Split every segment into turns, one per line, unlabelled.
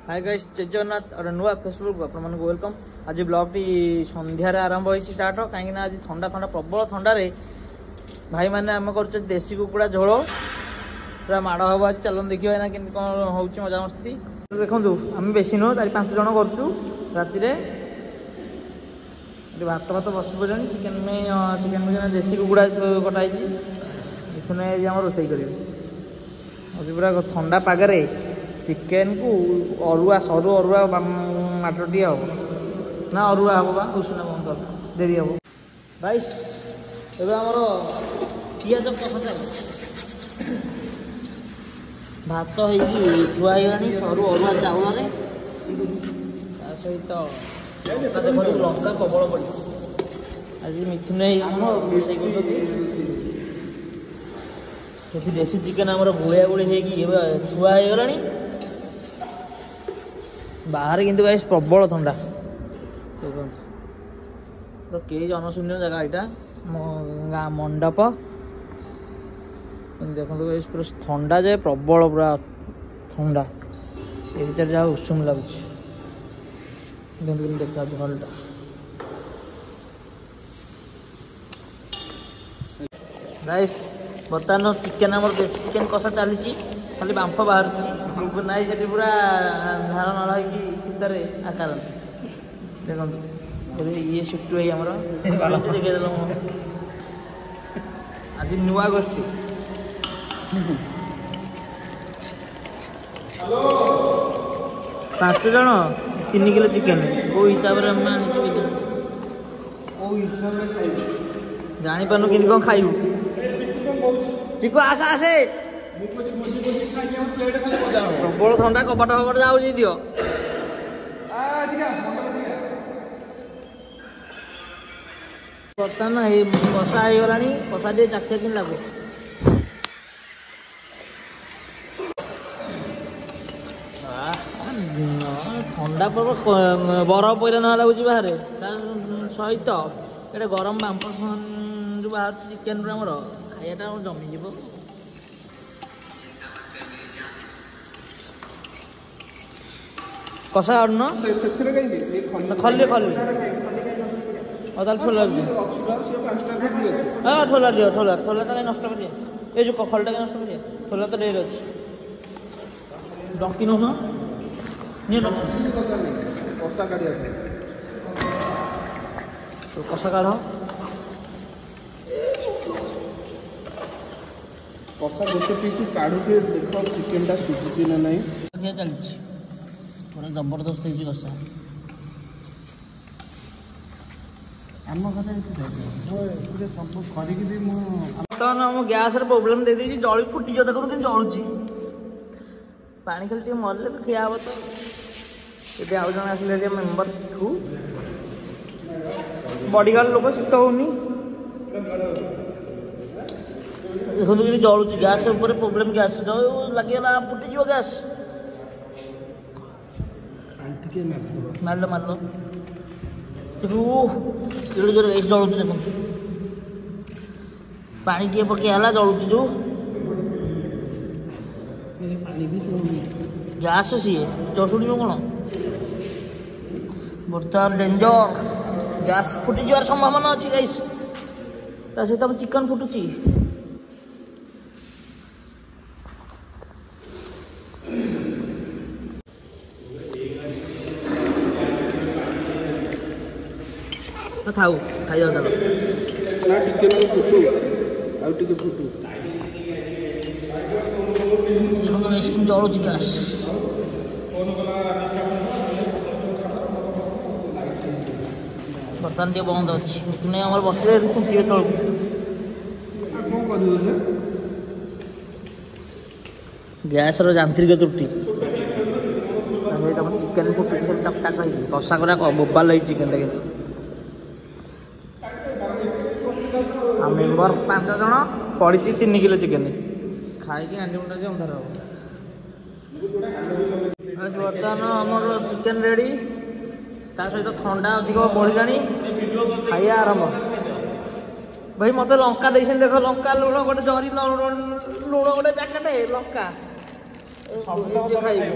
Hi guys जय जगन्नाथ और नुआ फेसबुक आपण मन वेलकम। आज ब्लॉग टी संध्यारे आरंभ होई स्टार्ट कहीं आज ठंडा ठंडा प्रबल ठंडा रे भाई मैंने आम कर देसी कुकुड़ा झोल पूरा माड़ हम आज चलन देखिए ना कि कौन हो मजा मस्ती देखो आम बेसी नुह 4-5 जन करूँ राति भात भात बस पड़े चिकेन में देसी कुकुड़ा कटाई रोसई कर पूरा ठंडा पागे चिकेन को अरुआ सरू अरुआ माटी हम ना अरुआ हम बा उषुना बंद देरी हम राइस एवं आमर पिज कषा चलती भात होगा सरू अरुआ चाउल सहित लंका प्रबल पड़ी आज मिथुन रोषे देसी चिकेन आमर गुलिया गुड़ी छुआ हो गला बाहर किंतु गाइस प्रबल ठंडा देखो कई जनशून्य जगह यहाँ मंडप देखो गाइस पूरा ठंडा जाए प्रबल पूरा ठंडा ये भीतर जहाँ उषुम लगुच देखा भलटा गाइस बर्तमान चिकेन आम देसी चिकेन कषा चली खाली बांफ बाहर नाई से पूरा धार नाल भितर आकार देखो ये सुटू है आमर देखेदेल आज नुआ गोष्ठी 5 जन 3 किलो चिकेन कौ हिसाब से जानी पानु कि कौन खाइबू चिकु आस आसे प्रबल ठंडा कपट फपट जाऊ दियो बर्तमान कषा हो गला कषा टे चाखिया कि लगू ठंडा बरफ पहले ना लगुच बाहर सहित ये गरम बांप जो बाहर चिकेन आमर खाइटा जमीज कषा आड़न खली खली ठोला हाँ ठोला दियो ठोला नष्ट कर दिए ये जो खलटा नष्ट कर दिए ठोला तो डेर अच्छे डंकी नौ कषा काढ़
कषा गोटे पीस काढ़ुचे देख चिकेन टा सुझुची ना नहीं
चलती पूरा जबरदस्त कषा आम बर्तमान आम गैस प्रोब्लेम दे दी जली फुटी देखो कि जलुची पानी खाली मरले तो खिया हे तो ये आउ जन आसे मेम्बर ठू बॉडीगार्ड लोक शीत होनी देखो कि जलुची गैस प्रोब्लेम गैस लगे फुटी गैस मारल मारल जोर जलुच देख पानी टे पकड़ा जलुच जो गैस सी चुड़ी कौन बर्तमान डेंजर गैस फुटी जावर संभावना अच्छी गाइस सहित चिकन फुटुची थाऊ खाई जाओ जलुची गैस बर्तमान टे बंद अच्छी नहीं आम बसले खुंटे तलू गैस यांत्रिक त्रुटि चिकेन फुटुची खाली टक टक कषा करा बोबाल लगी चिकेन टा मेम्बर 5 जन पड़ी 3 किलो चिकेन खाई आंटी मुंडा जो अंधार हम बर्तमान आमर चिकेन रेडी सहित ठंडा अधिक बढ़ला खाइया आरंभ भाई मत लंका देख लंका लुण गोटे जरी लुण गोटे पैकेट लंका खाइब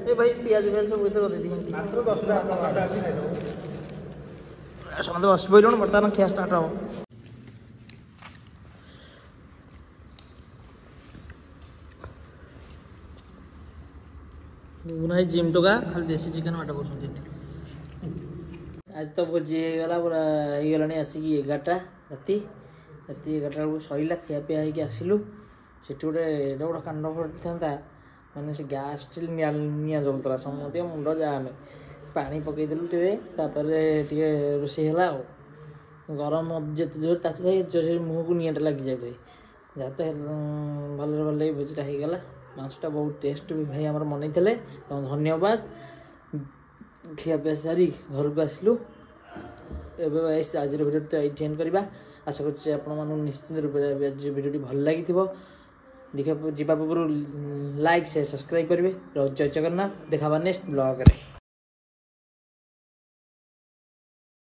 ए भाई पियाज पियाज सब भीतर दे दिहंती
मात्र 10 टका आसी खाइलो
समझ बस बोलण बर्तमान खिया स्टार्ट हो उनाई जिम तो का खाली देसी चिकन वाटा बसुंती आज तो भोजी गला पूरा हे गलानी आसिकी 11टा राती 11टा को सइला खिया पिया हे के आसिलु सेठी गोटे एडा बड़ा कांड फटता माने से गैस स्टिल निया जलतला समते मुंड जामे पानी पकई देलु टे तापरे टिके रोसे हला गरम जेते जोर ताते थाई जोर मुह को नियाटा लागि जाय जाते भले भले भोजीटा हे गला माछटा बहुत टेस्ट भी भाई हमर मनै थले तो धन्यवाद खिया पिया सारी घर को आसलु एबे आज वीडियो तो एट एंड करबा आशा करछि आपण मानु निश्चित रूप से आज वीडियो भल लागिथिबो देखा जीवा पूर्व लाइक से सब्सक्राइब करेंगे। जय जगन्नाथ देखा नेक्स्ट ब्लॉग रे।